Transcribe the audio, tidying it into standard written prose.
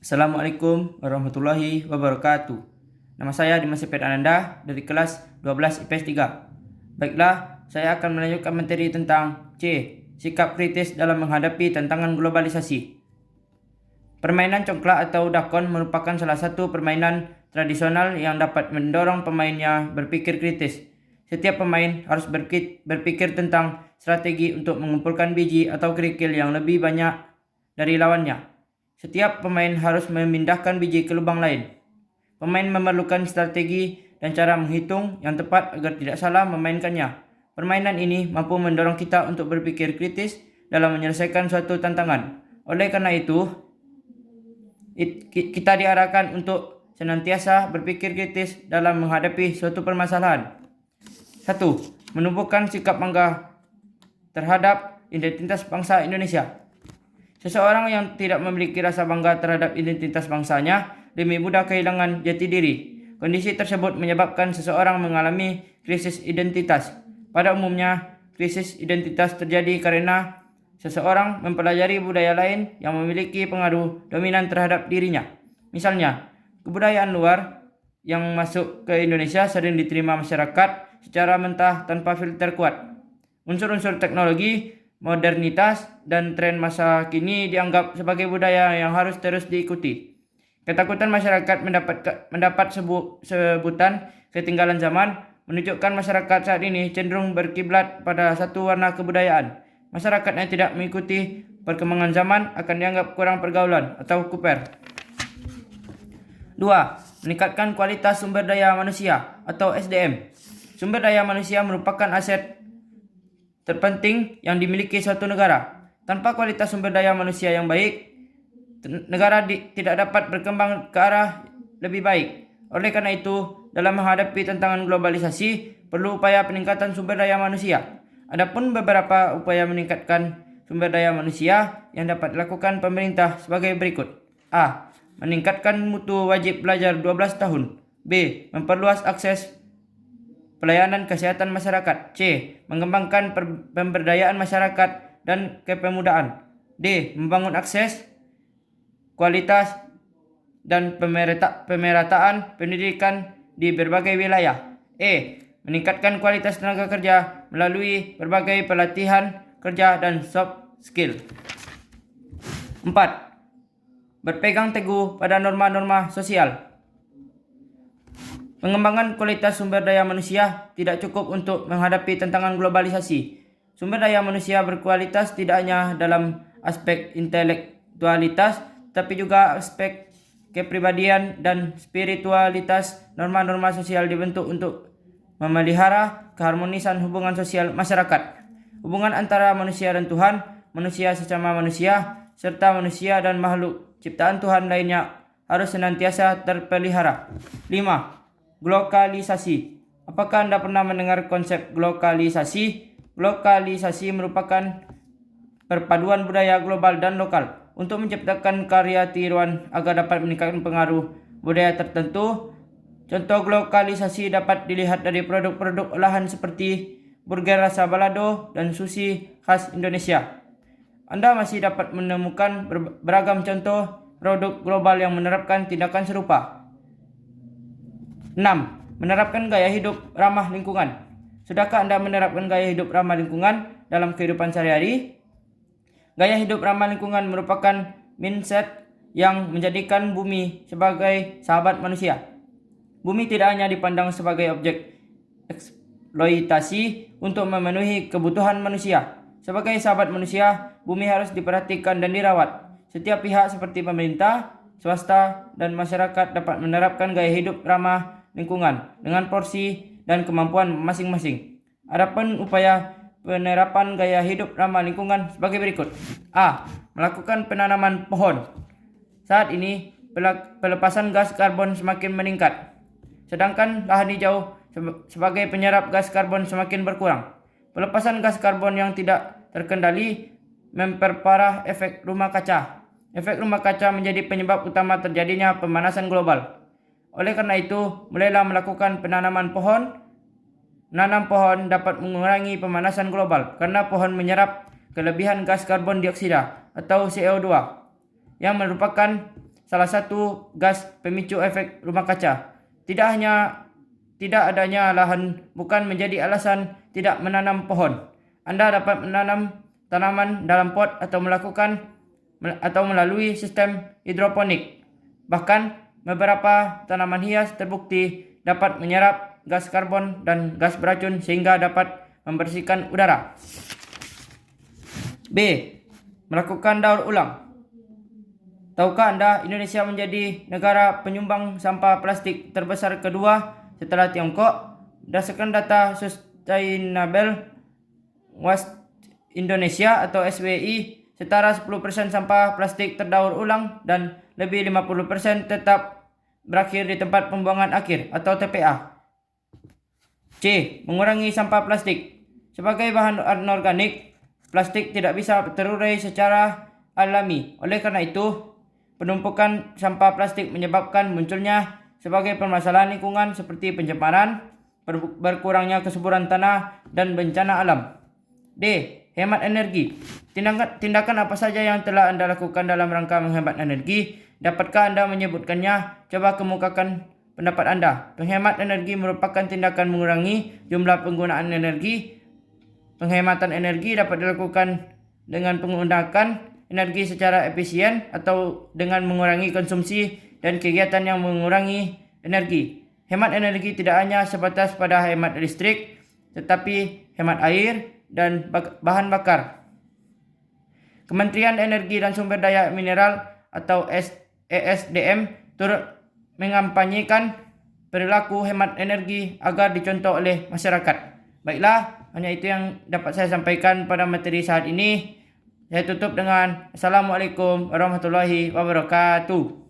Assalamualaikum warahmatullahi wabarakatuh. Nama saya Dimas Sepet Ananda dari kelas 12 IPS 3. Baiklah, saya akan melanjutkan materi tentang sikap kritis dalam menghadapi tantangan globalisasi. Permainan congklak atau dakon merupakan salah satu permainan tradisional yang dapat mendorong pemainnya berpikir kritis. Setiap pemain harus berpikir tentang strategi untuk mengumpulkan biji atau kerikil yang lebih banyak dari lawannya. Setiap pemain harus memindahkan biji ke lubang lain. Pemain memerlukan strategi dan cara menghitung yang tepat agar tidak salah memainkannya. Permainan ini mampu mendorong kita untuk berpikir kritis dalam menyelesaikan suatu tantangan. Oleh karena itu, kita diarahkan untuk senantiasa berpikir kritis dalam menghadapi suatu permasalahan. 1. Menumbuhkan sikap bangga terhadap identitas bangsa Indonesia. Seseorang yang tidak memiliki rasa bangga terhadap identitas bangsanya lebih mudah kehilangan jati diri. Kondisi tersebut menyebabkan seseorang mengalami krisis identitas. Pada umumnya, krisis identitas terjadi karena seseorang mempelajari budaya lain yang memiliki pengaruh dominan terhadap dirinya. Misalnya, kebudayaan luar yang masuk ke Indonesia sering diterima masyarakat secara mentah tanpa filter kuat. Unsur-unsur teknologi, modernitas, dan tren masa kini dianggap sebagai budaya yang harus terus diikuti. Ketakutan masyarakat mendapat sebutan ketinggalan zaman menunjukkan masyarakat saat ini cenderung berkiblat pada satu warna kebudayaan. Masyarakat yang tidak mengikuti perkembangan zaman akan dianggap kurang pergaulan atau kuper. 2. Meningkatkan kualitas sumber daya manusia atau SDM. Sumber daya manusia merupakan aset terpenting yang dimiliki suatu negara. Tanpa kualitas sumber daya manusia yang baik, negara tidak dapat berkembang ke arah lebih baik. Oleh karena itu, dalam menghadapi tantangan globalisasi, perlu upaya peningkatan sumber daya manusia. Adapun beberapa upaya meningkatkan sumber daya manusia yang dapat dilakukan pemerintah sebagai berikut. A. Meningkatkan mutu wajib belajar 12 tahun. B. Memperluas akses pelayanan kesehatan masyarakat. C. Mengembangkan pemberdayaan masyarakat dan kepemudaan. D. Membangun akses, kualitas, dan pemerataan pendidikan di berbagai wilayah. E. Meningkatkan kualitas tenaga kerja melalui berbagai pelatihan kerja dan soft skill. 4. Berpegang teguh pada norma-norma sosial. Pengembangan kualitas sumber daya manusia tidak cukup untuk menghadapi tantangan globalisasi. Sumber daya manusia berkualitas tidak hanya dalam aspek intelektualitas, tapi juga aspek kepribadian dan spiritualitas. Norma-norma sosial dibentuk untuk memelihara keharmonisan hubungan sosial masyarakat. Hubungan antara manusia dan Tuhan, manusia sesama manusia, serta manusia dan makhluk ciptaan Tuhan lainnya harus senantiasa terpelihara. 5. Globalisasi. Apakah Anda pernah mendengar konsep globalisasi? Globalisasi merupakan perpaduan budaya global dan lokal untuk menciptakan karya tiruan agar dapat meningkatkan pengaruh budaya tertentu. Contoh globalisasi dapat dilihat dari produk-produk olahan seperti burger rasa balado dan sushi khas Indonesia. Anda masih dapat menemukan beragam contoh produk global yang menerapkan tindakan serupa. 6. Menerapkan gaya hidup ramah lingkungan. Sudahkah Anda menerapkan gaya hidup ramah lingkungan dalam kehidupan sehari-hari? Gaya hidup ramah lingkungan merupakan mindset yang menjadikan bumi sebagai sahabat manusia. Bumi tidak hanya dipandang sebagai objek eksploitasi untuk memenuhi kebutuhan manusia. Sebagai sahabat manusia, bumi harus diperhatikan dan dirawat. Setiap pihak seperti pemerintah, swasta, dan masyarakat dapat menerapkan gaya hidup ramah lingkungan dengan porsi dan kemampuan masing-masing. Adapun upaya penerapan gaya hidup ramah lingkungan sebagai berikut. A. Melakukan penanaman pohon. Saat ini, pelepasan gas karbon semakin meningkat, sedangkan lahan hijau sebagai penyerap gas karbon semakin berkurang. Pelepasan gas karbon yang tidak terkendali memperparah efek rumah kaca. Efek rumah kaca menjadi penyebab utama terjadinya pemanasan global. Oleh karena itu, mulailah melakukan penanaman pohon. Menanam pohon dapat mengurangi pemanasan global karena pohon menyerap kelebihan gas karbon dioksida atau CO2 yang merupakan salah satu gas pemicu efek rumah kaca. Tidak adanya lahan bukan menjadi alasan tidak menanam pohon. Anda dapat menanam tanaman dalam pot atau melalui sistem hidroponik. Bahkan beberapa tanaman hias terbukti dapat menyerap gas karbon dan gas beracun sehingga dapat membersihkan udara. B. Melakukan daur ulang. Tahukah Anda Indonesia menjadi negara penyumbang sampah plastik terbesar kedua setelah Tiongkok? Berdasarkan data Sustainable Waste Indonesia atau SWI, setara 10% sampah plastik terdaur ulang dan lebih 50% tetap berakhir di tempat pembuangan akhir atau TPA. C. Mengurangi sampah plastik. Sebagai bahan anorganik, plastik tidak bisa terurai secara alami. Oleh karena itu, penumpukan sampah plastik menyebabkan munculnya sebagai permasalahan lingkungan seperti pencemaran, berkurangnya kesuburan tanah, dan bencana alam. D. Hemat energi. Tindakan apa saja yang telah Anda lakukan dalam rangka menghemat energi? Dapatkah Anda menyebutkannya? Coba kemukakan pendapat Anda. Penghemat energi merupakan tindakan mengurangi jumlah penggunaan energi. Penghematan energi dapat dilakukan dengan menggunakan energi secara efisien atau dengan mengurangi konsumsi dan kegiatan yang mengurangi energi. Hemat energi tidak hanya sebatas pada hemat listrik, tetapi hemat air dan bahan bakar. Kementerian Energi dan Sumber Daya Mineral atau ESDM turut mengampanyekan perilaku hemat energi agar dicontoh oleh masyarakat. Baiklah, hanya itu yang dapat saya sampaikan pada materi saat ini. Saya tutup dengan Assalamualaikum warahmatullahi wabarakatuh.